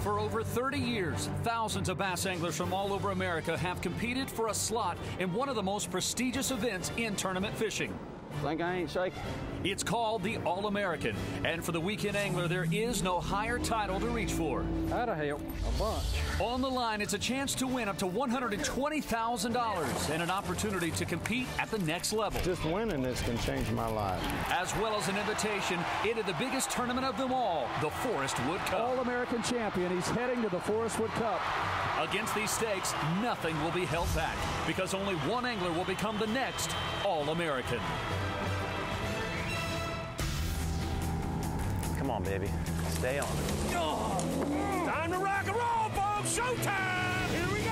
For over 30 years, thousands of bass anglers from all over America have competed for a slot in one of the most prestigious events in tournament fishing. Think I ain't shaking? It's called the All-American, and for the weekend angler, there is no higher title to reach for. That'll help a bunch. On the line, it's a chance to win up to $120,000 and an opportunity to compete at the next level. Just winning this can change my life. As well as an invitation into the biggest tournament of them all, the Forest Wood Cup. All-American champion, he's heading to the Forest Wood Cup. Against these stakes, nothing will be held back because only one angler will become the next All-American. Come on, baby. Stay on it. Oh, time to rock and roll, folks. Showtime. Here we go.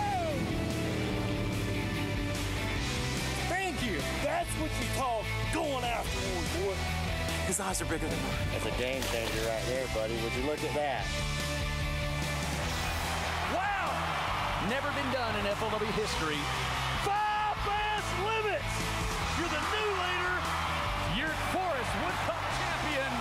Thank you. That's what you call going after one, boy. His eyes are bigger than mine. That's a game changer right there, buddy. Would you look at that? Wow. Never been done in FLW history. 5 bass limits. You're the new leader. Your Forest Wood Cup champion.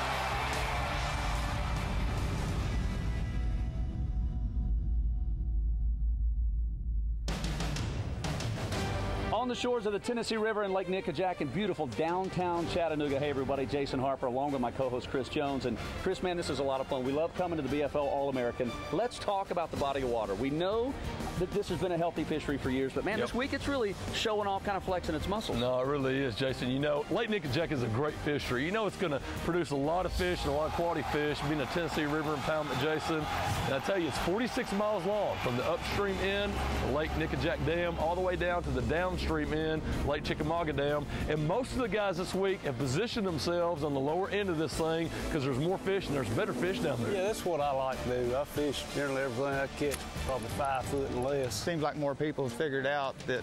On the shores of the Tennessee River and Lake Nickajack in beautiful downtown Chattanooga. Hey everybody, Jason Harper along with my co-host Chris Jones. And Chris, man, this is a lot of fun. We love coming to the BFL All-American. Let's talk about the body of water. We know that this has been a healthy fishery for years, but man, this week it's really showing off, kind of flexing its muscles. No, it really is, Jason. You know, Lake Nickajack is a great fishery. You know it's going to produce a lot of fish and a lot of quality fish, being a Tennessee River impoundment, Jason. And I tell you, it's 46 miles long from the upstream end, the Lake Nickajack Dam, all the way down to the downstream end, Lake Chickamauga Dam. And most of the guys this week have positioned themselves on the lower end of this thing because there's more fish and there's better fish down there. Yeah, that's what I like to do. I fish generally everything I catch, probably 5 foot and less. Seems like more people have figured out that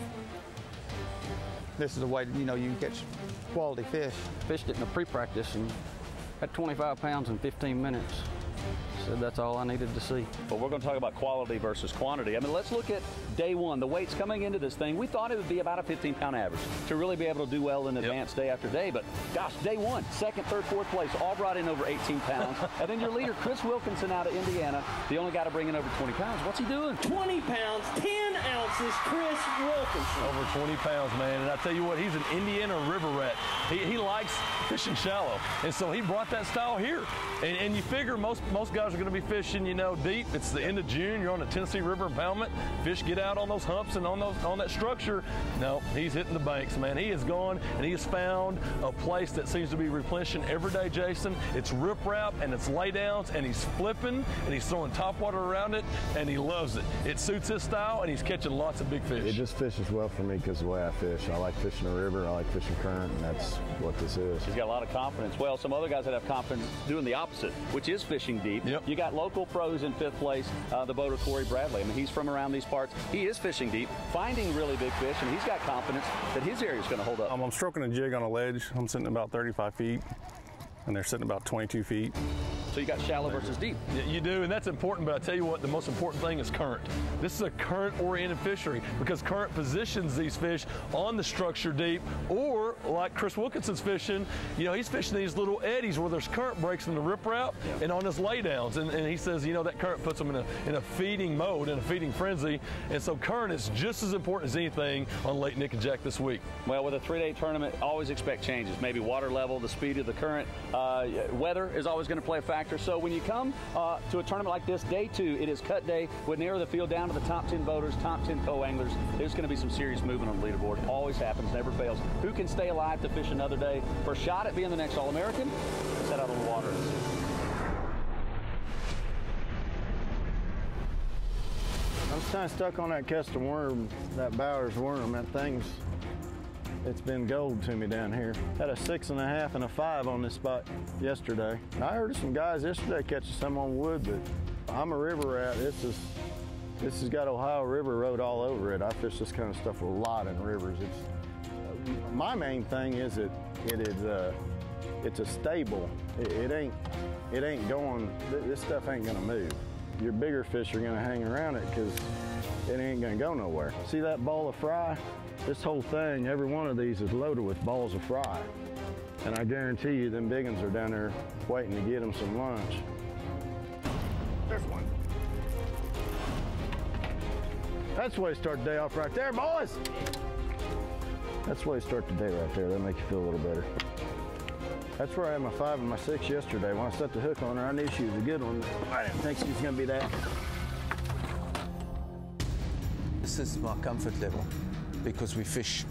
this is a way, you can catch quality fish. Fished it in a pre-practice and had 25 pounds in 15 minutes. Said that's all I needed to see. But we're going to talk about quality versus quantity. I mean, let's look at day one. The weights coming into this thing, we thought it would be about a 15-pound average to really be able to do well in advance day after day. But gosh, day one, second, third, fourth place, all brought in over 18 pounds. And then your leader, Chris Wilkinson out of Indiana, the only guy to bring in over 20 pounds. What's he doing? 20 pounds, 10 ounces, Chris Wilkinson. Over 20 pounds, man. And I tell you what, he's an Indiana river rat. He likes fishing shallow. And so he brought that style here. And you figure most guys are going to be fishing, deep. It's the end of June. You're on the Tennessee River impoundment. Fish get out on those humps and on that structure. No, he's hitting the banks, man. He has gone and he has found a place that seems to be replenishing every day, Jason. It's riprap and it's laydowns, and he's flipping and he's throwing topwater around it, and he loves it. It suits his style, and he's catching lots of big fish. It just fishes well for me because of the way I fish. I like fishing the river, I like fishing current, and that's what this is. He's got a lot of confidence. Well, some other guys that have confidence doing the opposite, which is fishing deep. Yep. You got local pros in 5th place, the boater Corey Bradley. I mean, he's from around these parts. He is fishing deep, finding really big fish, and he's got confidence that his area is going to hold up. I'm stroking a jig on a ledge. I'm sitting about 35 feet, and they're sitting about 22 feet. So you got shallow versus deep. Yeah, you do, and that's important, but I tell you what, the most important thing is current. This is a current-oriented fishery because current positions these fish on the structure deep, or like Chris Wilkinson's fishing, he's fishing these little eddies where there's current breaks in the riprap and on his laydowns, and he says, that current puts them in a feeding mode, in a feeding frenzy, and so current is just as important as anything on Lake Nickajack this week. Well, with a 3-day tournament, always expect changes. Maybe water level, the speed of the current, weather is always going to play a factor. So when you come to a tournament like this, day 2, it is cut day. We narrow the field down to the top 10 boaters, top 10 co-anglers. There's going to be some serious movement on the leaderboard. Always happens, never fails. Who can stay alive to fish another day for a shot at being the next All-American? Set out on the water. I'm kind of stuck on that Kester worm, that Bowers worm. That it's been gold to me down here. Had a 6.5 and a 5 on this spot yesterday. And I heard some guys yesterday catching some on wood, but I'm a river rat. This has got Ohio River Road all over it. I fish this kind of stuff a lot in rivers. My main thing is it's a stable. It ain't going. This stuff ain't gonna move. Your bigger fish are gonna hang around it because it ain't gonna go nowhere. See that ball of fry? This whole thing, every one of these is loaded with balls of fry. And I guarantee you them big ones are down there waiting to get them some lunch. There's one. That's the way to start the day off right there, boys. That's the way to start the day right there. That'll make you feel a little better. That's where I had my 5 and my 6 yesterday. When I set the hook on her, I knew she was a good one. I didn't think she was going to be that. This is my comfort level because we fish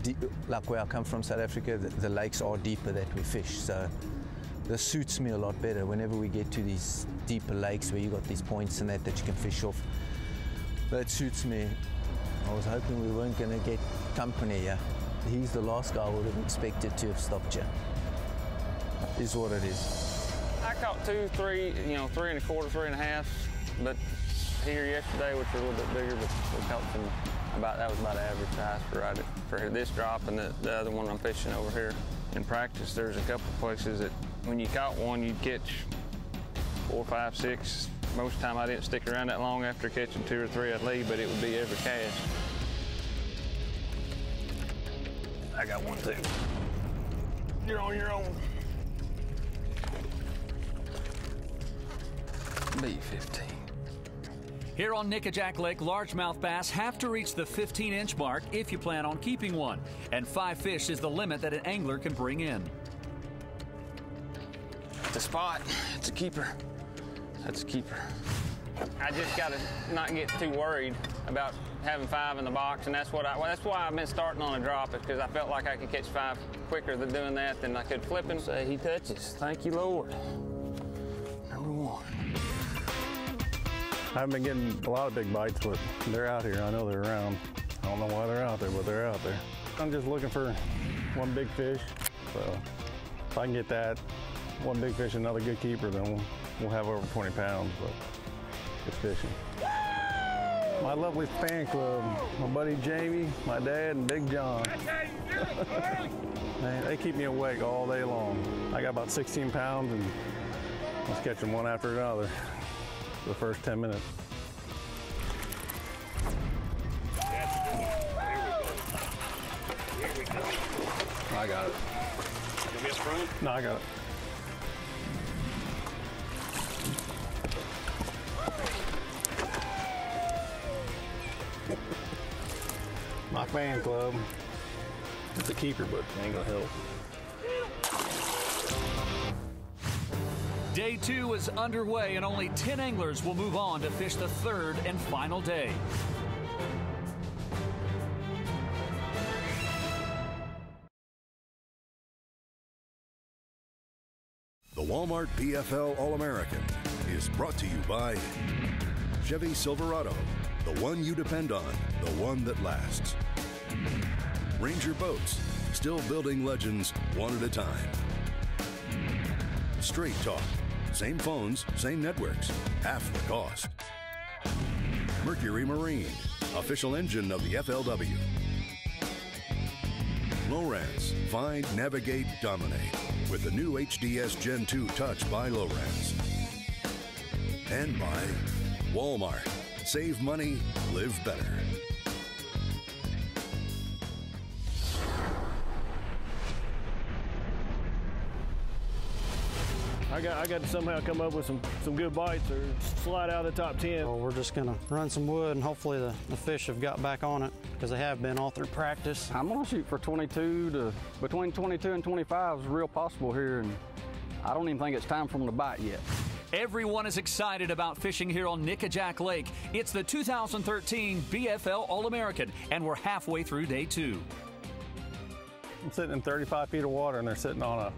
deep, like where I come from, South Africa, the lakes are deeper that we fish. So this suits me a lot better whenever we get to these deeper lakes where you got these points and that you can fish off. That suits me. I was hoping we weren't going to get company here. He's the last guy I would have expected to have stopped here. Is what it is. I caught 2, 3, 3 1/4, 3 1/2, but here yesterday, which were a little bit bigger, but we caught some that was about average size for this drop, and the other one I'm fishing over here. In practice, there's a couple places that when you caught one, you'd catch 4, 5, 6. Most of the time I didn't stick around that long after catching 2 or 3, I'd leave, but it would be every cast. I got one too. You're on your own. B15. Here on Nickajack Lake, largemouth bass have to reach the 15-inch mark if you plan on keeping one, and 5 fish is the limit that an angler can bring in. The spot, it's a keeper. That's a keeper. I just got to not get too worried about having 5 in the box, and that's why I've been starting on a drop, is because I felt like I could catch 5 quicker than doing that than I could flipping. Say he touches. Thank you, Lord. Number 1. I haven't been getting a lot of big bites, but they're out here. I know they're around. I don't know why they're out there, but they're out there. I'm just looking for one big fish. So if I can get that, one big fish, another good keeper, then we'll have over 20 pounds, but it's fishing. My lovely fan club, my buddy Jamie, my dad, and Big John. Man, they keep me awake all day long. I got about 16 pounds, and I was catching one after another for the first 10 minutes. I got it. You miss front? No, I got it. My fan club. It's a keeper, but it ain't gonna help. Day 2 is underway, and only 10 anglers will move on to fish the 3rd and final day. The Walmart BFL All-American is brought to you by Chevy Silverado, the one you depend on, the one that lasts. Ranger Boats, still building legends one at a time. Straight Talk, same phones, same networks, half the cost. Mercury Marine, official engine of the FLW. Lowrance, find, navigate, dominate with the new HDS Gen 2 Touch by Lowrance. And by Walmart, save money, live better. I got to somehow come up with some good bites or slide out of the top 10. Well, we're just going to run some wood, and hopefully the fish have got back on it, because they have been all through practice. I'm going to shoot for 22 to between 22 and 25 is real possible here, and I don't even think it's time for them to bite yet. Everyone is excited about fishing here on Nickajack Lake. It's the 2013 BFL All-American, and we're halfway through day 2. I'm sitting in 35 feet of water, and they're sitting on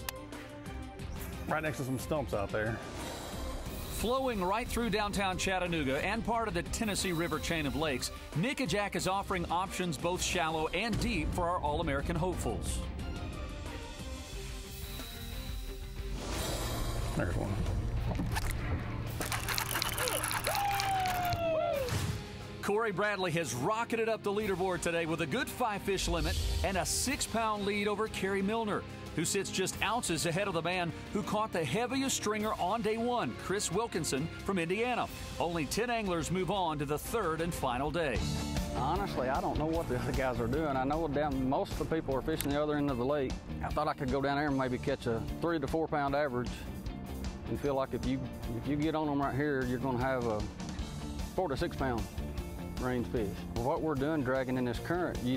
right next to some stumps out there. Flowing right through downtown Chattanooga and part of the Tennessee River chain of lakes, Nickajack is offering options both shallow and deep for our All-American hopefuls. There's one. Corey Bradley has rocketed up the leaderboard today with a good 5-fish limit and a 6-pound lead over Kerry Milner, who sits just ounces ahead of the man who caught the heaviest stringer on day 1, Chris Wilkinson from Indiana. Only 10 anglers move on to the 3rd and final day. Honestly, I don't know what the other guys are doing. I know most of the people are fishing the other end of the lake. I thought I could go down there and maybe catch a 3 to 4 pound average, and feel like if you get on them right here, you're going to have a 4 to 6 pound. range fish. What we're doing dragging in this current, you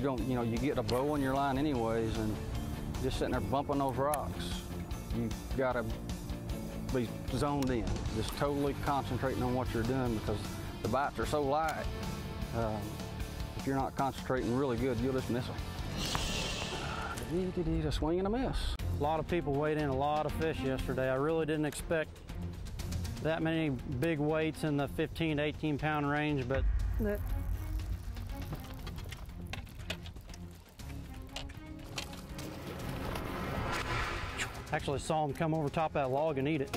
get a bow on your line anyways, and just sitting there bumping those rocks. You gotta be zoned in, just totally concentrating on what you're doing because the bites are so light. If you're not concentrating really good, you'll just miss them. A swing and a miss. A lot of people weighed in a lot of fish yesterday. I really didn't expect that many big weights in the 15 to 18 pound range, but actually saw him come over top of that log and eat it.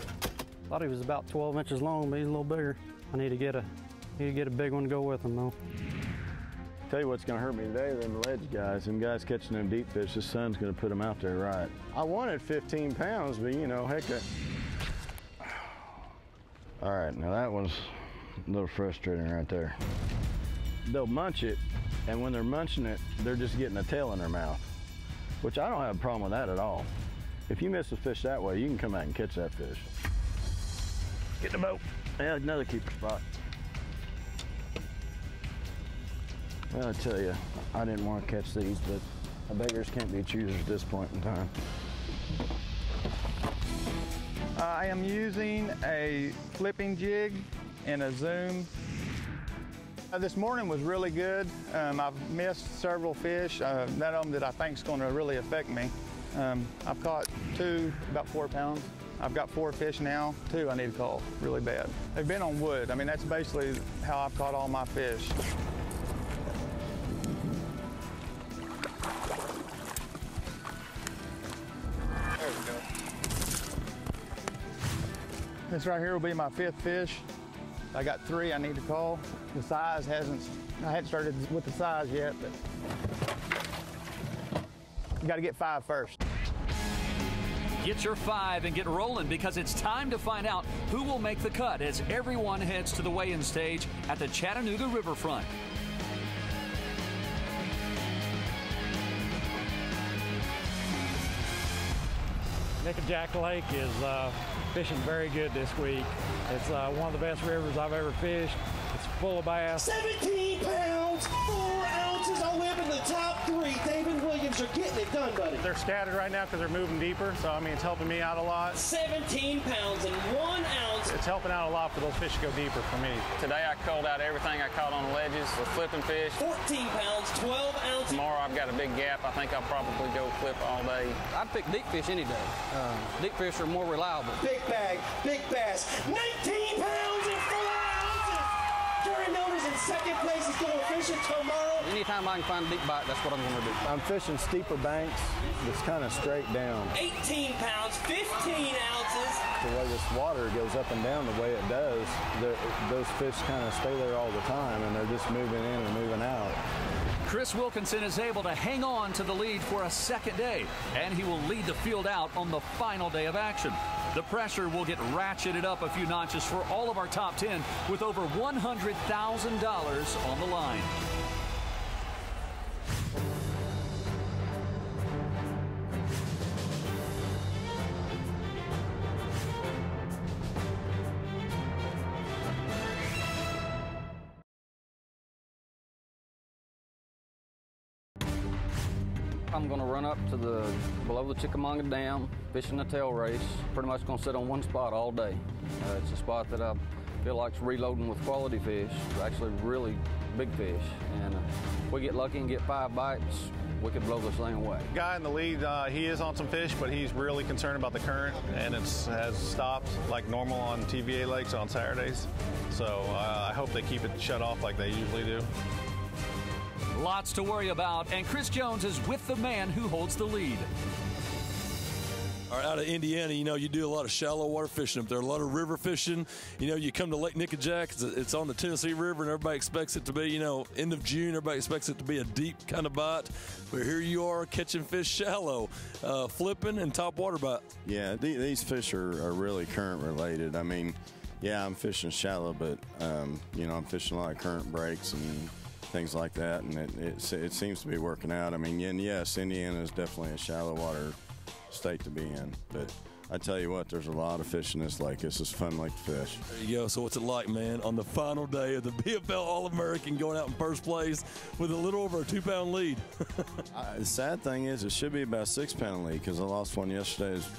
Thought he was about 12 inches long, but he's a little bigger. I need to get a big one to go with him though. Tell you what's gonna hurt me today, them ledge guys. Them guys catching them deep fish, the sun's gonna put them out there right. I wanted 15 pounds, but you know, heck. All right, now that was a little frustrating right there. They'll munch it, and when they're munching it, they're just getting a tail in their mouth, which I don't have a problem with that at all. If you miss a fish that way, you can come out and catch that fish. Get the boat. Yeah, another keeper spot. Well, I tell you, I didn't want to catch these, but beggars can't be choosers at this point in time. I am using a flipping jig and a zoom. This morning was really good. I've missed several fish, none of them that I think is going to really affect me. I've caught 2, about 4 pounds. I've got 4 fish now, 2 I need to call really bad. They've been on wood. I mean, that's basically how I've caught all my fish. There we go. This right here will be my 5th fish. I got 3 I need to call. The size I hadn't started with the size yet, but you got to get 5 first. Get your 5 and get rolling because it's time to find out who will make the cut as everyone heads to the weigh-in stage at the Chattanooga riverfront. Nickajack Lake is fishing very good this week. It's one of the best rivers I've ever fished. It's full of bass. 17 pounds, 4 ounces. I'll live in the top 3. David Williams are getting it done, buddy. They're scattered right now because they're moving deeper, so I mean, it's helping me out a lot. 17 pounds and 1 ounce. It's helping out a lot for those fish to go deeper for me. Today I culled out everything I caught on the ledges with flipping fish. 14 pounds, 12 ounces. Tomorrow I've got a big gap. I think I'll probably go flip all day. I'd pick deep fish any day. Deep fish are more reliable. Big bag, big bass. 19 pounds and 4 ounces. Gary Milner's in 2nd place. He's going fishing tomorrow. Anytime I can find a deep bite, that's what I'm going to do. I'm fishing steeper banks that's kind of straight down. 18 pounds, 15 ounces. The way this water goes up and down the way it does, those fish kind of stay there all the time, and they're just moving in and moving out. Chris Wilkinson is able to hang on to the lead for a 2nd day, and he will lead the field out on the final day of action. The pressure will get ratcheted up a few notches for all of our top 10 with over $100,000 on the line. I'm going to run up to below the Chickamauga Dam, fishing a tail race. Pretty much going to sit on one spot all day. It's a spot that I feel like's reloading with quality fish, actually really big fish. And if we get lucky and get 5 bites, we could blow this thing away. Guy in the lead, he is on some fish, but he's really concerned about the current, and it has stopped like normal on TVA lakes on Saturdays. So I hope they keep it shut off like they usually do. Lots to worry about, and Chris Jones is with the man who holds the lead. All right, out of Indiana, you know, you do a lot of shallow water fishing up there, a lot of river fishing. You know, you come to Lake Nickajack, it's on the Tennessee River, and everybody expects it to be, you know, end of June, everybody expects it to be a deep kind of bite. But here you are catching fish shallow, flipping and top water bite. Yeah, these fish are really current related. I mean, yeah, I'm fishing shallow, but, you know, I'm fishing a lot of current breaks and things like that, and it seems to be working out. I mean, and yes, Indiana is definitely a shallow water state to be in, but I tell you what, there's a lot of fish in this lake. This is fun lake to fish. There you go. So what's it like, man, on the final day of the BFL All-American, going out in first place with a little over a 2-pound lead? The sad thing is it should be about a 6-pound lead because I lost one yesterday. It's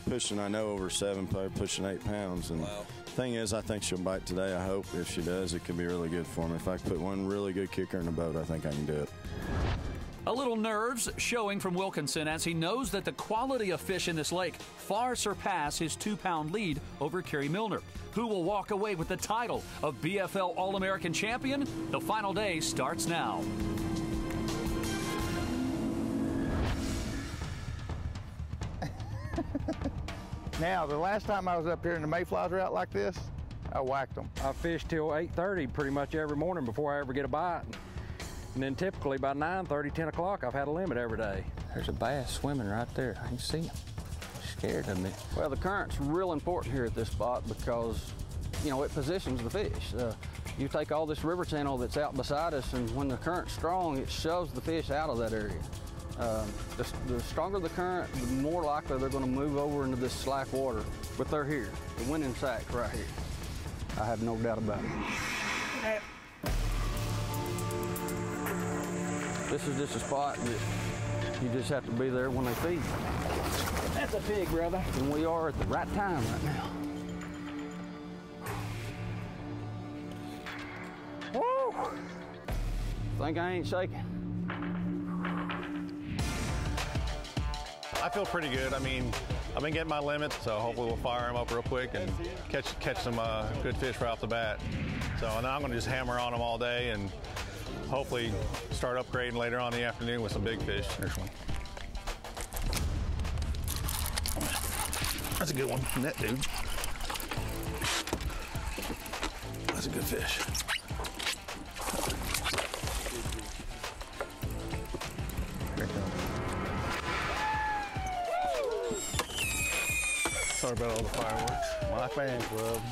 pushing, I know, over 7, probably pushing 8 pounds. And wow. Thing is, I think she'll bite today. I hope if she does, it could be really good for me. If I can put one really good kicker in the boat, I think I can do it. A little nerves showing from Wilkinson as he knows that the quality of fish in this lake far surpass his 2-pound lead over Kerry Milner, who will walk away with the title of BFL All-American champion. The final day starts now. Now, the last time I was up here and the mayflies were out like this, I whacked them. I fish till 8:30 pretty much every morning before I ever get a bite. And then typically by 9:30, 10 o'clock, I've had a limit every day. There's a bass swimming right there. I can see him. Scared of me. Well, the current's real important here at this spot because, you know, it positions the fish. You take all this river channel that's out beside us, and when the current's strong, it shoves the fish out of that area. The stronger the current, the more likely they're going to move over into this slack water. But they're here. The winning sack's right here. I have no doubt about it. This is just a spot that you just have to be there when they feed. That's a pig, brother. And we are at the right time right now. Woo! Think I ain't shaking. I feel pretty good. I mean, I've been getting my limits, so hopefully we'll fire them up real quick and catch some good fish right off the bat. So now I'm going to just hammer on them all day and hopefully start upgrading later on in the afternoon with some big fish. There's one. That's a good one from that dude. That's a good fish. Sorry about all the fireworks. My fan club.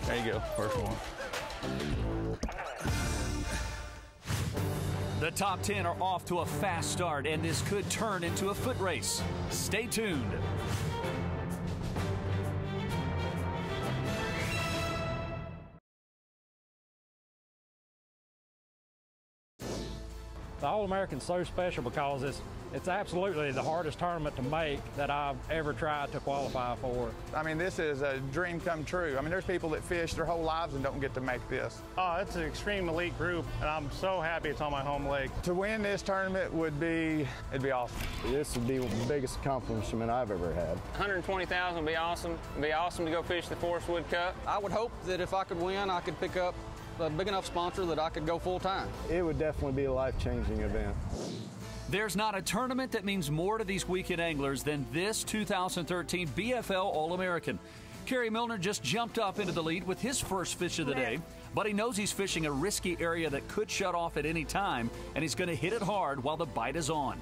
There you go, first one. The top 10 are off to a fast start, and this could turn into a foot race. Stay tuned. The All-American's so special because it's absolutely the hardest tournament to make that I've ever tried to qualify for. I mean, this is a dream come true. I mean, there's people that fish their whole lives and don't get to make this. Oh, it's an extreme elite group, and I'm so happy it's on my home lake. To win this tournament it'd be awesome. This would be the biggest accomplishment I've ever had. 120,000 would be awesome. It'd be awesome to go fish the Forest Wood Cup. I would hope that if I could win, I could pick up a big enough sponsor that I could go full time. It would definitely be a life-changing event. There's not a tournament that means more to these weekend anglers than this 2013 BFL All-American. Kerry Milner just jumped up into the lead with his first fish of the day, but he knows he's fishing a risky area that could shut off at any time, and he's going to hit it hard while the bite is on.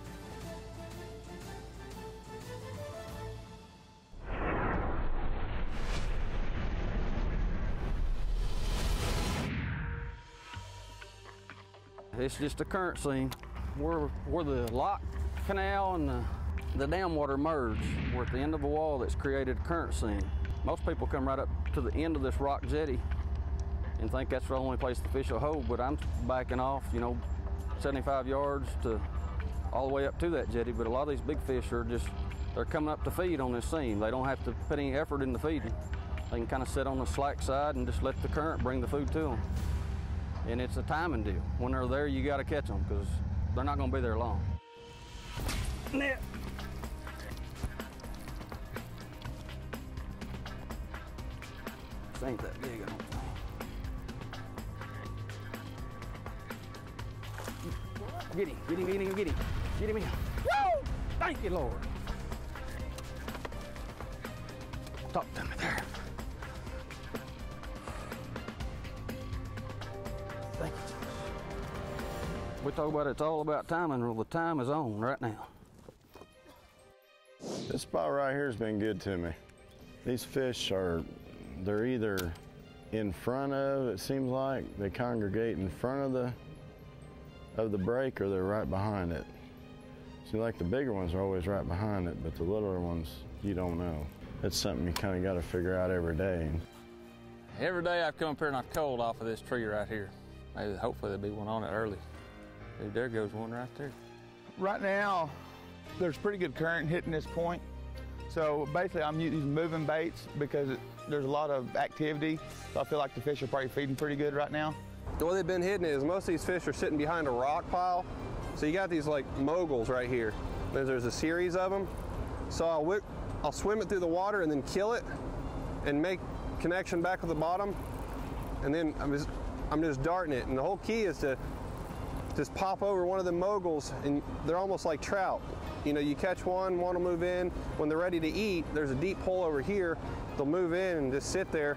It's just a current scene. Where the lock canal and the dam water merge. We're at the end of a wall that's created a current scene. Most people come right up to the end of this rock jetty and think that's the only place the fish will hold, but I'm backing off, 75 yards to all the way up to that jetty. But a lot of these big fish they're coming up to feed on this seam. They don't have to put any effort into feeding. They can kind of sit on the slack side and just let the current bring the food to them. And it's a timing deal. When they're there, you got to catch them because they're not going to be there long. Net. This ain't that big, I don't think. Get him, get him, get him, get him. Get him in. Woo! Thank you, Lord. Talk to me there. Thank you. We talk about it's all about timing. Well, the time is on right now. This spot right here has been good to me. These fish they're either in front of, it seems like, they congregate in front of the break, or they're right behind it. Seems like the bigger ones are always right behind it, but the littler ones, you don't know. it's something you kind of got to figure out every day. Every day I've come up here and I've culled off of this tree right here. Maybe, hopefully there'll be one on it early. Dude, there goes one right there. Right now, there's pretty good current hitting this point. So basically I'm using moving baits because there's a lot of activity. So I feel like the fish are probably feeding pretty good right now. The way they've been hitting is most of these fish are sitting behind a rock pile. So you got these like moguls right here. There's a series of them. So I'll swim it through the water and then kill it and make connection back with the bottom. And then I'm just darting it. And the whole key is to just pop over one of the moguls, and they're almost like trout. You know, you catch one will move in. When they're ready to eat, there's a deep hole over here. They'll move in and just sit there.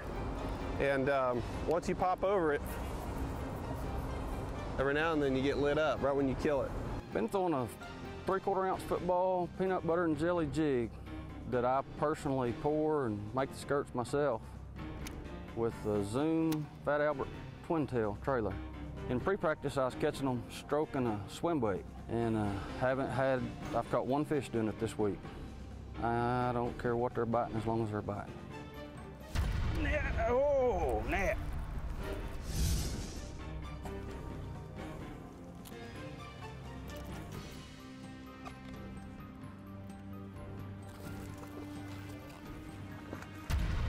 And once you pop over it, every now and then you get lit up right when you kill it. Been throwing a 3/4 ounce football peanut butter and jelly jig that I personally pour and make the skirts myself with the Zoom Fat Albert twin tail trailer. In pre-practice, I was catching them stroking a swim bait, and I've caught one fish doing it this week. I don't care what they're biting as long as they're biting. Oh, net.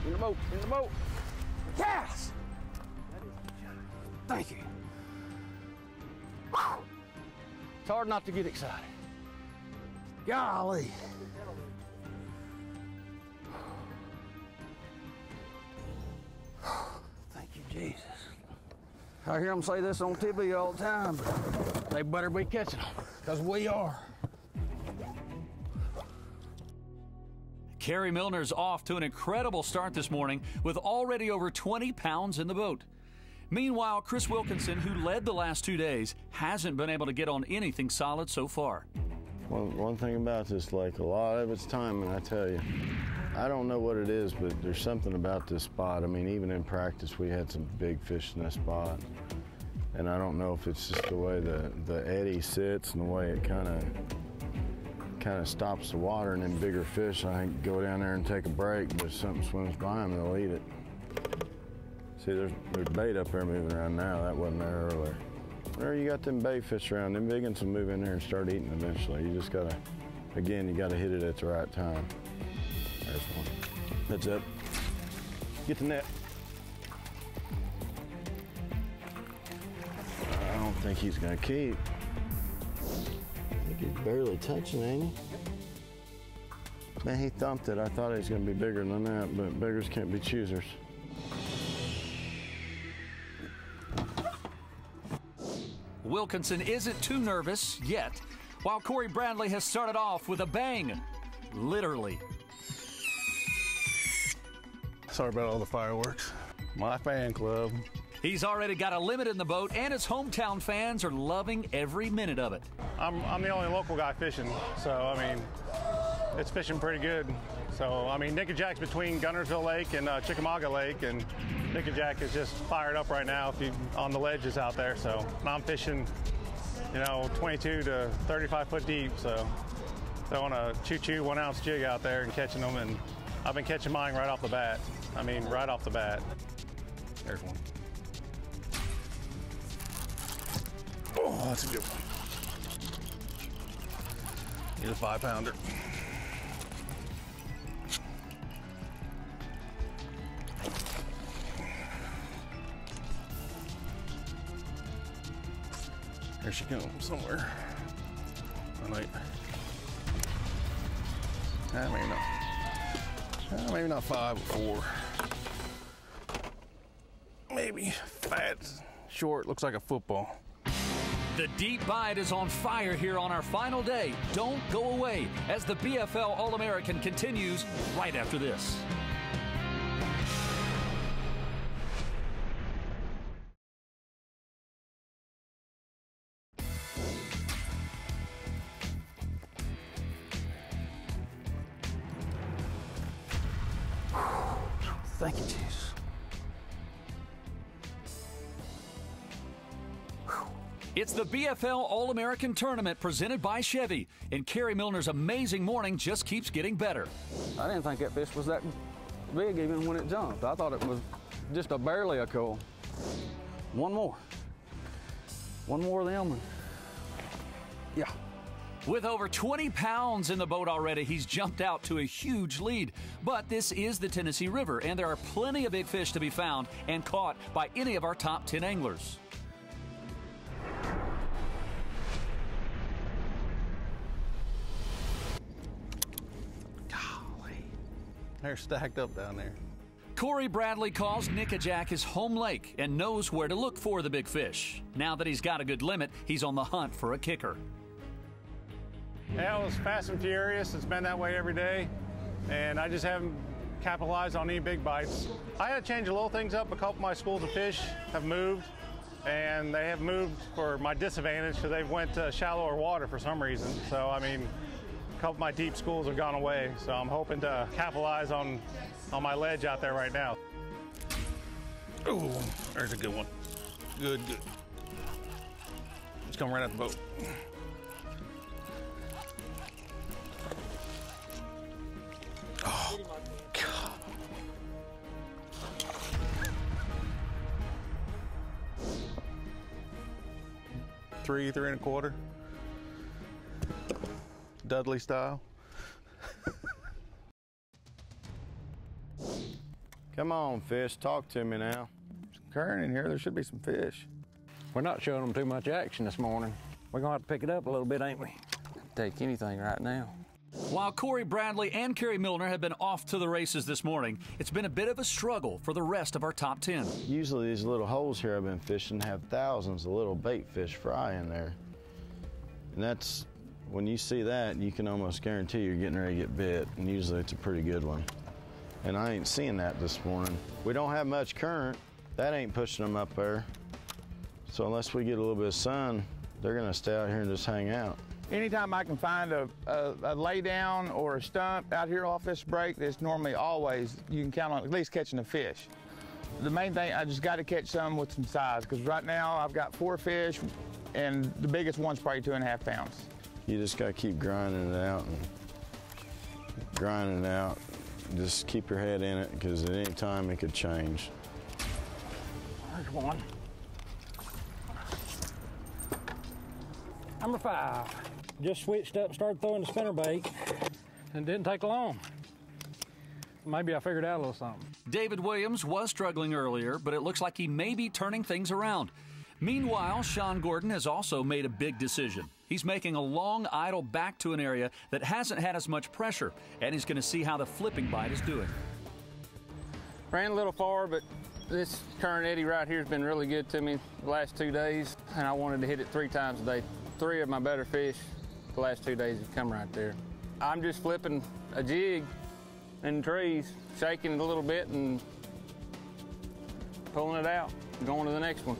In the boat, in the boat. Yes! Thank you. Whew. It's hard not to get excited. Golly. Thank you, Jesus. I hear them say this on TV all the time, but they better be catching them, because we are. Kerry Milner's off to an incredible start this morning with already over 20 pounds in the boat. Meanwhile, Chris Wilkinson, who led the last 2 days, hasn't been able to get on anything solid so far. One thing about this lake, a lot of it's timing, I tell you. I don't know what it is, but there's something about this spot. I mean, even in practice, we had some big fish in this spot. And I don't know if it's just the way the eddy sits and the way it kind of stops the water, and then bigger fish, I think, go down there and take a break, but if something swims by them, they'll eat it. See, there's bait up there moving around now. That wasn't there earlier. Whenever you got them bait fish around, them big ones will move in there and start eating eventually. You just gotta, again, you gotta hit it at the right time. There's one. Heads up. Get the net. I don't think he's gonna keep. I think he's barely touching, ain't he? Man, he thumped it. I thought he was gonna be bigger than that, but beggars can't be choosers. Wilkinson isn't too nervous yet, while Corey Bradley has started off with a bang, literally. Sorry about all the fireworks. My fan club. He's already got a limit in the boat, and his hometown fans are loving every minute of it. I'm the only local guy fishing, so I mean, it's fishing pretty good. So I mean, Nickajack's between Gunnersville Lake and Chickamauga Lake, and Nickajack is just fired up right now on the ledges out there. So I'm fishing, 22 to 35 foot deep. So throwing a choo-choo 1 ounce jig out there and catching them, and I've been catching mine right off the bat. I mean, right off the bat. There's one. Oh, that's a good one. He's a 5-pounder. There she comes somewhere. Maybe not 5, but 4. Maybe fat, short, looks like a football. The deep bite is on fire here on our final day. Don't go away as the BFL All-American continues right after this. Thank you, Jesus. It's the BFL All-American Tournament presented by Chevy, and Kerry Milner's amazing morning just keeps getting better. I didn't think that fish was that big even when it jumped. I thought it was just barely a cool. One more. One more of them. Yeah. With over 20 pounds in the boat already, he's jumped out to a huge lead. But this is the Tennessee River, and there are plenty of big fish to be found and caught by any of our top 10 anglers. They're stacked up down there. Corey Bradley calls Nickajack his home lake and knows where to look for the big fish. Now that he's got a good limit, he's on the hunt for a kicker. Yeah, it was fast and furious. It's been that way every day, and I just haven't capitalized on any big bites. I had to change a little things up. A couple of my schools of fish have moved, and they have moved for my disadvantage because they went to shallower water for some reason. So, I mean, a couple of my deep schools have gone away, so I'm hoping to capitalize on my ledge out there right now. Oh, there's a good one. Good, good. It's coming right out the boat. Oh, God. Three and a quarter. Dudley style. Come on, fish, talk to me now. Some current in here, there should be some fish. We're not showing them too much action this morning. We're gonna have to pick it up a little bit, ain't we? Take anything right now. While Corey Bradley and Kerry Milner have been off to the races this morning, it's been a bit of a struggle for the rest of our top 10. Usually these little holes here I've been fishing have thousands of little bait fish fry in there. And that's, when you see that, you can almost guarantee you're getting ready to get bit, and usually it's a pretty good one. And I ain't seeing that this morning. We don't have much current. That ain't pushing them up there. So unless we get a little bit of sun, they're gonna stay out here and just hang out. Anytime I can find a lay down or a stump out here off this break, there's normally always, you can count on at least catching a fish. The main thing, I just got to catch some with some size, because right now I've got 4 fish, and the biggest one's probably 2.5 pounds. You just gotta keep grinding it out and grinding it out. Just keep your head in it, because at any time it could change. There's one. Number 5. Just switched up and started throwing the spinnerbait, and it didn't take long. Maybe I figured out a little something. David Williams was struggling earlier, but it looks like he may be turning things around. Meanwhile, Sean Gordon has also made a big decision. He's making a long idle back to an area that hasn't had as much pressure, and he's going to see how the flipping bite is doing. Ran a little far, but this current eddy right here has been really good to me the last 2 days, and I wanted to hit it 3 times a day. 3 of my better fish the last 2 days have come right there. I'm just flipping a jig in the trees, shaking it a little bit and pulling it out, going to the next one.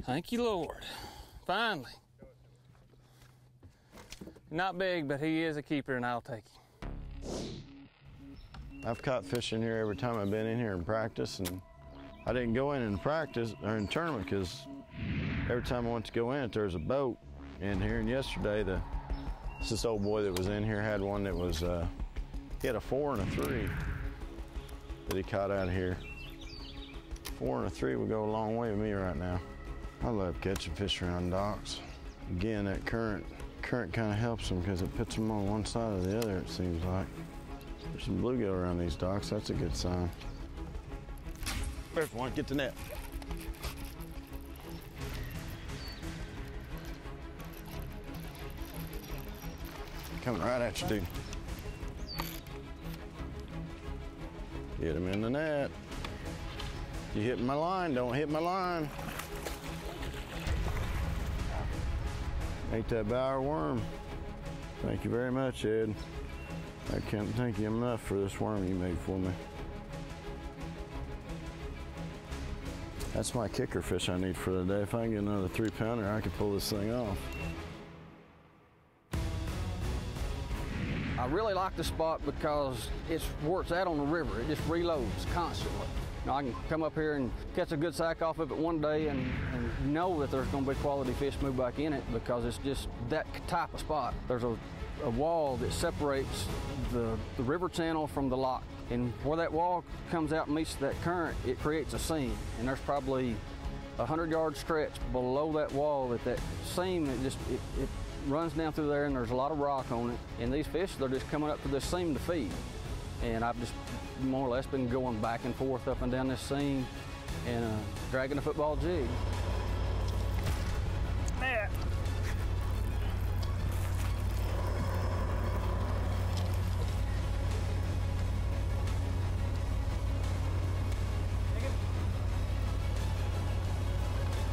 Thank you, Lord. Finally. Not big, but he is a keeper, and I'll take him. I've caught fish in here every time I've been in here in practice, and I didn't go in and practice or in tournament because every time I went to go in, there was a boat in here. And yesterday, this old boy that was in here had one that was, he had a 4 and a 3 that he caught out of here. 4 and a 3 would go a long way with me right now. I love catching fish around docks. Again, that current kind of helps them because it puts them on one side or the other, it seems like. There's some bluegill around these docks. That's a good sign. There's one. Get the net. Coming right at you, dude. Get him in the net. You hit my line, don't hit my line. Ate that bower worm. Thank you very much, Ed. I can't thank you enough for this worm you made for me. That's my kicker fish I need for the day. If I can get another 3-pounder, I can pull this thing off. I really like the spot because it's where it's at on the river. It just reloads constantly. You know, I can come up here and catch a good sack off of it one day and know that there's going to be quality fish move back in it because it's just that type of spot. There's a wall that separates the river channel from the lock. And where that wall comes out and meets that current, it creates a seam. And there's probably a 100-yard stretch below that wall that seam, it runs down through there, and there's a lot of rock on it. And these fish, they're just coming up to this seam to feed. And I've just more or less been going back and forth up and down this seam and dragging a football jig. Man.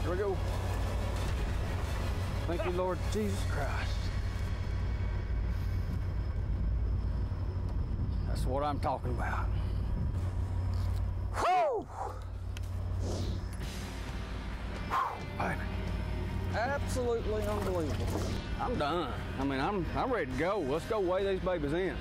Here we go. Thank you, Lord Jesus Christ. That's what I'm talking about. Whew! Baby. Absolutely unbelievable. I'm done. I mean, I'm ready to go. Let's go weigh these babies in.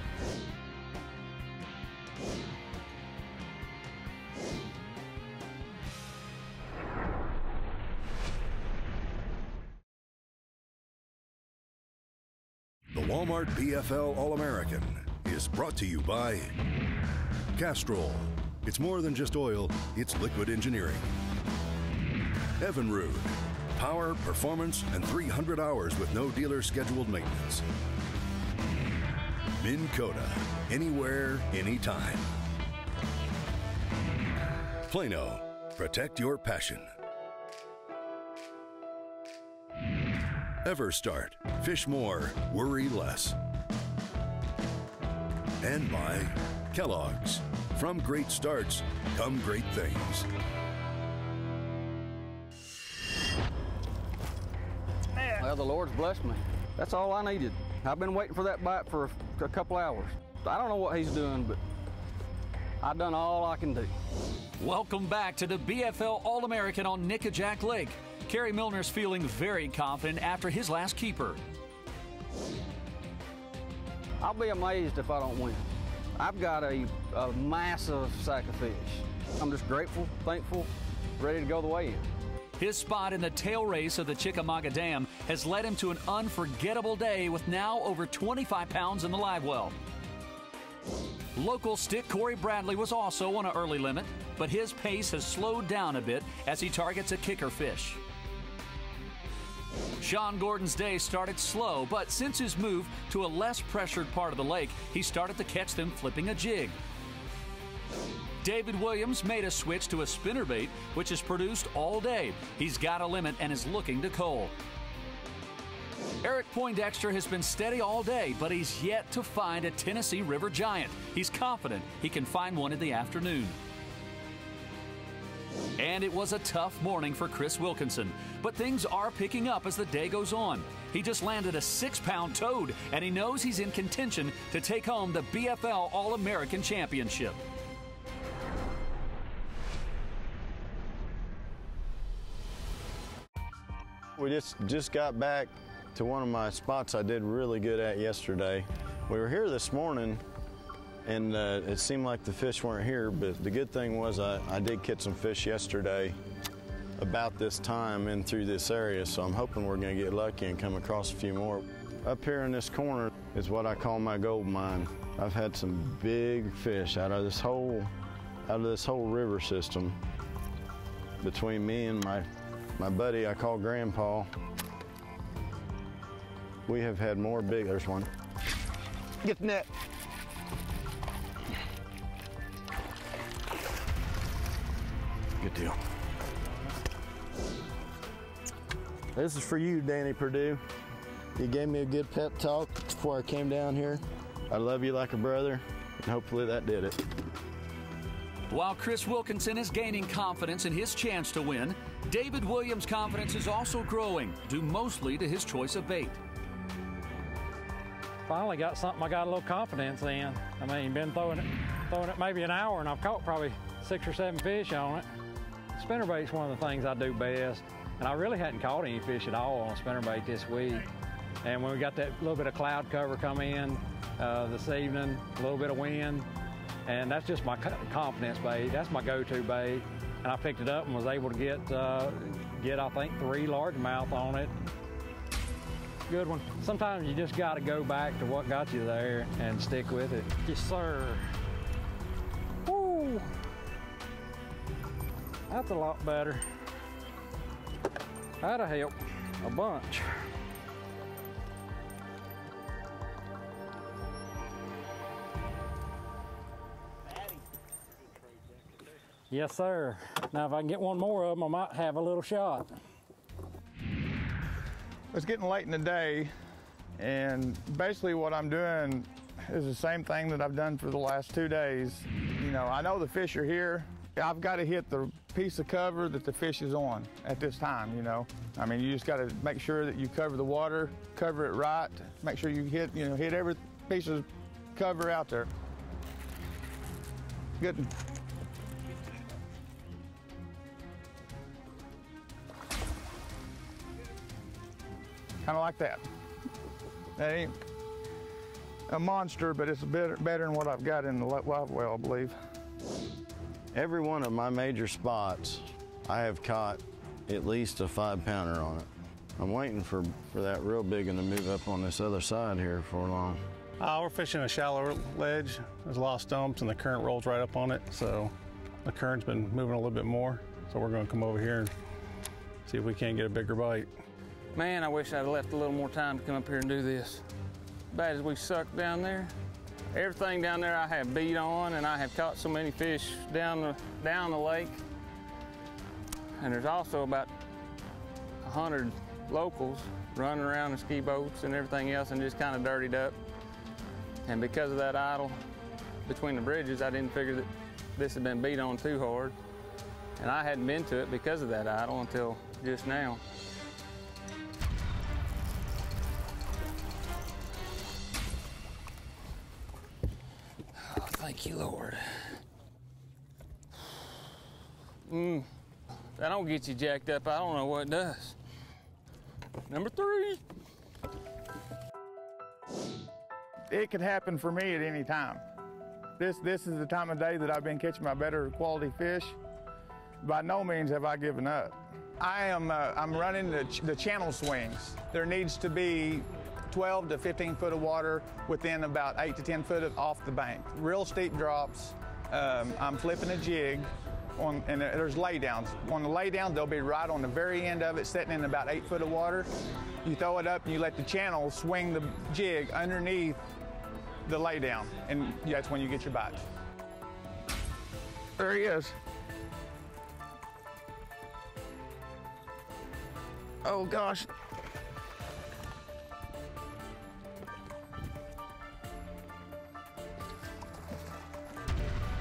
The Walmart BFL All-American is brought to you by Castrol. It's more than just oil, it's liquid engineering. Evinrude. Power, performance, and 300 hours with no dealer scheduled maintenance. Minn Kota. Anywhere, anytime. Plano. Protect your passion. EverStart. Fish more, worry less. And by Kellogg's. From great starts come great things. Well, the Lord's blessed me. That's all I needed. I've been waiting for that bite for a couple hours. I don't know what he's doing, but I've done all I can do. Welcome back to the BFL All-American on Nickajack Lake. Kerry Milner's feeling very confident after his last keeper. I'll be amazed if I don't win. I've got a massive sack of fish. I'm just grateful, thankful, ready to go the way in. His spot in the tail race of the Chickamauga Dam has led him to an unforgettable day with now over 25 pounds in the live well. Local stick Corey Bradley was also on an early limit, but his pace has slowed down a bit as he targets a kicker fish. Sean Gordon's day started slow, but since his move to a less pressured part of the lake, he started to catch them flipping a jig. David Williams made a switch to a spinnerbait, which has produced all day. He's got a limit and is looking to coal. Eric Poindexter has been steady all day, but he's yet to find a Tennessee River giant. He's confident he can find one in the afternoon. And it was a tough morning for Chris Wilkinson, but things are picking up as the day goes on. He just landed a 6-pound toad, and he knows he's in contention to take home the BFL All-American Championship. We just got back to one of my spots I did really good at yesterday. We were here this morning, and it seemed like the fish weren't here, but the good thing was I did catch some fish yesterday about this time in through this area, so I'm hoping we're going to get lucky and come across a few more. Up here in this corner is what I call my gold mine. I've had some big fish out of this whole river system between me and my buddy I call Grandpa. We have had more big, there's one. Get the net. Good deal. This is for you, Danny Perdue. You gave me a good pep talk before I came down here. I love you like a brother, and hopefully that did it. While Chris Wilkinson is gaining confidence in his chance to win, David Williams' confidence is also growing, due mostly to his choice of bait. Finally got something I got a little confidence in. I mean, been throwing it maybe an hour, and I've caught probably 6 or 7 fish on it. Spinnerbait's one of the things I do best, and I really hadn't caught any fish at all on spinnerbait this week. And when we got that little bit of cloud cover come in this evening, a little bit of wind, and that's just my confidence bait. That's my go-to bait. And I picked it up and was able to get I think 3 largemouth on it. Good one. Sometimes you just got to go back to what got you there and stick with it. Yes, sir. Woo! That's a lot better. That'll help a bunch. Yes, sir. Now, if I can get one more of them, I might have a little shot. It's getting late in the day, and basically what I'm doing is the same thing that I've done for the last 2 days. You know, I know the fish are here. I've got to hit the piece of cover that the fish is on at this time, you know. I mean, you just got to make sure that you cover the water, cover it right, make sure you hit every piece of cover out there. Good. Kind of like that. That ain't a monster, but it's better than what I've got in the live well, I believe. Every one of my major spots, I have caught at least a 5-pounder on it. I'm waiting for that real big one to move up on this other side here before long. We're fishing a shallow ledge. There's a lot of stumps and the current rolls right up on it, so the current's been moving a little bit more. So we're going to come over here and see if we can't get a bigger bite. Man, I wish I'd left a little more time to come up here and do this. Bad as we sucked down there. Everything down there I have beat on, and I have caught so many fish down the lake. And there's also about 100 locals running around in ski boats and everything else and just kind of dirtied up. And because of that idle between the bridges, I didn't figure that this had been beat on too hard. And I hadn't been to it because of that idle until just now. Thank you, Lord. If that don't get you jacked up, I don't know what does. Number 3. It could happen for me at any time. This is the time of day that I've been catching my better quality fish. By no means have I given up. I'm running the channel swings. There needs to be 12 to 15 foot of water within about 8 to 10 foot off the bank. Real steep drops. I'm flipping a jig, and there's laydowns. On the laydown, they'll be right on the very end of it, sitting in about 8 foot of water. You throw it up and you let the channel swing the jig underneath the laydown, and that's when you get your bites. There he is. Oh gosh.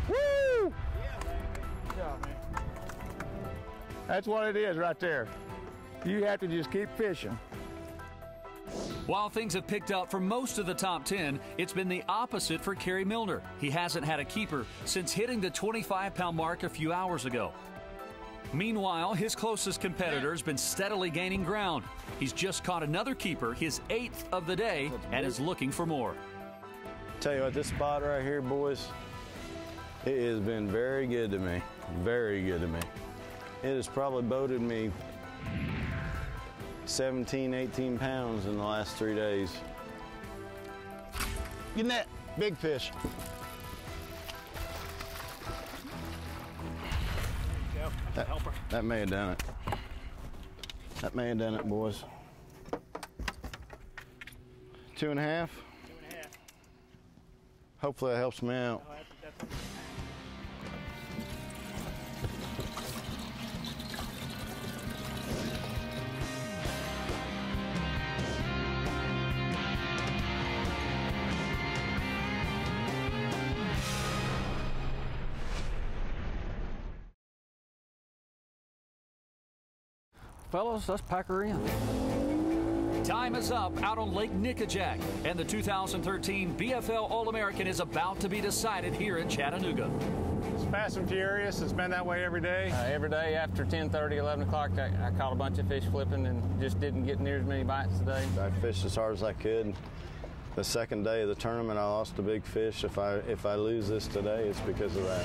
Woo! Good job, man. That's what it is right there. You have to just keep fishing. While things have picked up for most of the top 10, it's been the opposite for Kerry Milner. He hasn't had a keeper since hitting the 25-pound mark a few hours ago. Meanwhile, his closest competitor has been steadily gaining ground. He's just caught another keeper, his 8th of the day, and is looking for more. Tell you what, this spot right here, boys, it has been very good to me. Very good to me. It has probably boated me 17, 18 pounds in the last 3 days. Get in that big fish. That may have done it. That may have done it, boys. 2.5? 2.5. Hopefully that helps me out. Fellas, let's pack her in. Time is up out on Lake Nickajack, and the 2013 BFL All-American is about to be decided here in Chattanooga. fast and furious. It's been that way every day. Every day after 10:30, 11 o'clock, I caught a bunch of fish flipping and just didn't get near as many bites today. I fished as hard as I could. The second day of the tournament, I lost a big fish. If I lose this today, it's because of that.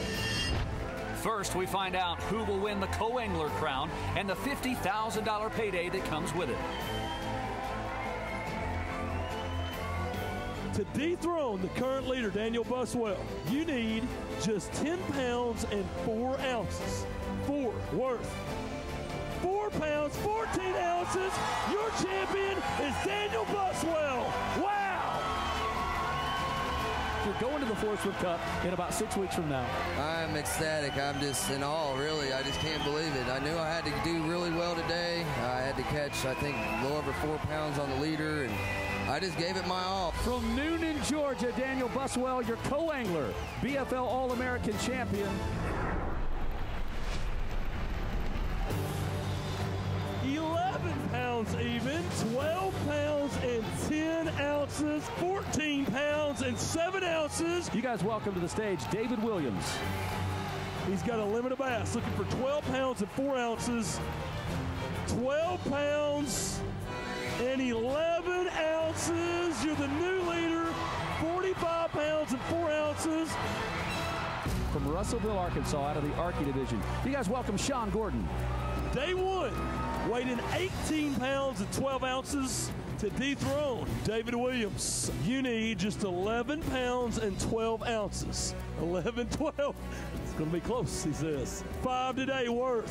First, we find out who will win the co-angler crown and the $50,000 payday that comes with it. To dethrone the current leader, Daniel Buswell, you need just 10 pounds and 4 ounces. 4 worth 4 pounds, 14 ounces. Your champion is Daniel Buswell. Wow! You're going to the Forest Whip Cup in about 6 weeks from now. I'm ecstatic. I'm just in awe, really. I just can't believe it. I knew I had to do really well today. I had to catch, I think, a little over 4 pounds on the leader, and I just gave it my all. From Noonan, Georgia, Daniel Buswell, your co-angler, BFL All-American champion. 11 pounds even, 12 pounds and 10 ounces, 14 pounds and 7 ounces. You guys welcome to the stage David Williams. He's got a limit of bass, looking for 12 pounds and 4 ounces, 12 pounds and 11 ounces. You're the new leader, 45 pounds and 4 ounces. From Russellville, Arkansas, out of the Archie division, you guys welcome Sean Gordon. Day one, weighed in 18 pounds and 12 ounces to dethrone David Williams. You need just 11 pounds and 12 ounces. 11, 12. It's going to be close, he says. 5 today worth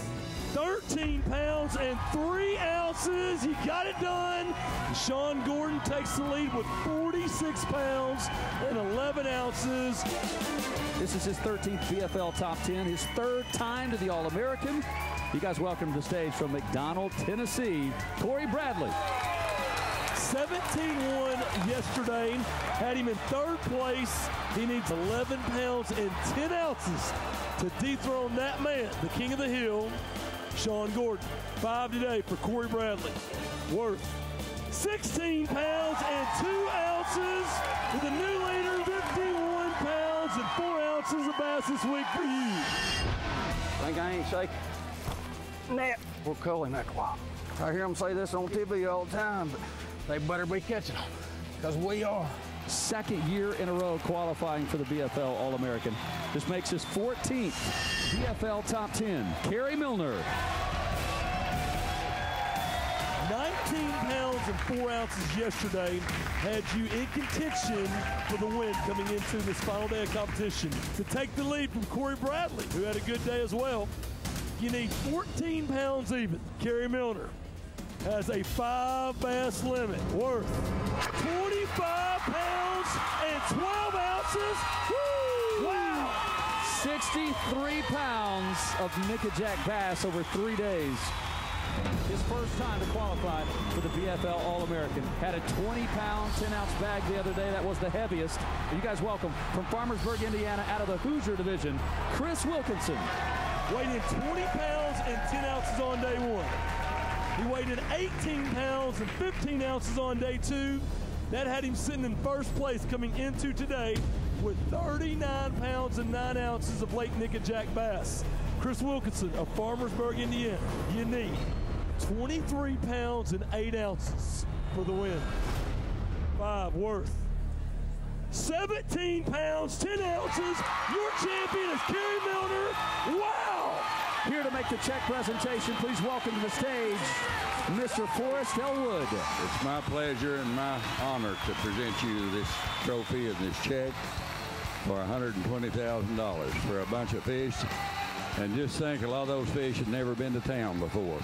13 pounds and 3 ounces. You got it done. Sean Gordon takes the lead with 46 pounds and 11 ounces. This is his 13th BFL Top 10, his 3rd time to the All-American. You guys welcome to the stage from McDonald, Tennessee, Corey Bradley. 17-1 yesterday, had him in 3rd place. He needs 11 pounds and 10 ounces to dethrone that man, the king of the hill, Sean Gordon. 5 today for Corey Bradley, worth 16 pounds and 2 ounces. With the new leader, 51 pounds and 4 ounces of bass this week for you. Think I ain't shaking? Nah. We'll call him after a while. I hear them say this on TV all the time, but they better be catching them, because we are. 2nd year in a row qualifying for the BFL All-American. This makes his 14th BFL Top 10. Kerry Milner. 19 pounds and 4 ounces yesterday had you in contention for the win coming into this final day of competition. To take the lead from Corey Bradley, who had a good day as well, you need 14 pounds even. Kerry Milner has a 5 bass limit worth 25 pounds and 12 ounces. Woo! Wow! 63 pounds of Nickajack bass over 3 days. His first time to qualify for the BFL All-American. Had a 20-pound, 10-ounce bag the other day. That was the heaviest. You guys welcome from Farmersburg, Indiana, out of the Hoosier division, Chris Wilkinson. Weighed in 20 pounds and 10 ounces on day 1. He weighed in 18 pounds and 15 ounces on day 2. That had him sitting in 1st place coming into today with 39 pounds and 9 ounces of Lake Nickajack bass. Chris Wilkinson of Farmersburg, Indiana. You need 23 pounds and 8 ounces for the win. 5 worth 17 pounds, 10 ounces. Your champion is Kerry Milner. Wow! Here to make the check presentation, please welcome to the stage, Mr. Forrest Elwood. It's my pleasure and my honor to present you this trophy and this check for $120,000 for a bunch of fish. And just think, a lot of those fish had never been to town before.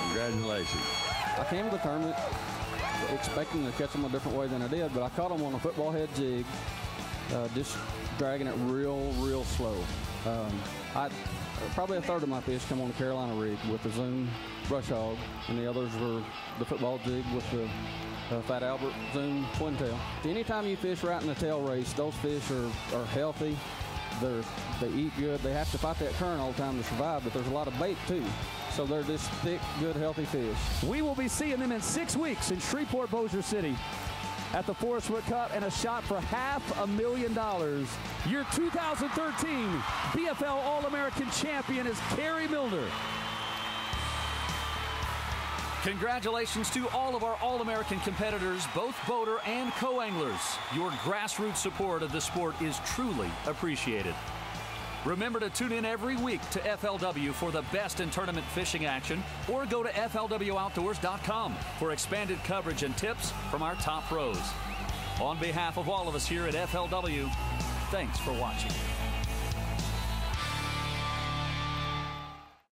Congratulations. I came to the tournament expecting to catch them a different way than I did, but I caught them on a football head jig, just dragging it real slow. Probably a third of my fish come on the Carolina rig with the Zoom brush hog, and the others were the football jig with the Fat Albert Zoom twin tail. Anytime you fish right in the tail race, those fish are healthy. They eat good. They have to fight that current all the time to survive, but there's a lot of bait too. So they're just thick, good, healthy fish. We will be seeing them in 6 weeks in Shreveport, Bossier City. at the Forest Wood Cup and a shot for $500,000. Your 2013 BFL All-American champion is Kerry Milner. Congratulations to all of our All-American competitors, both boater and co-anglers. Your grassroots support of the sport is truly appreciated. Remember to tune in every week to FLW for the best in tournament fishing action, or go to FLWOutdoors.com for expanded coverage and tips from our top pros. On behalf of all of us here at FLW, thanks for watching.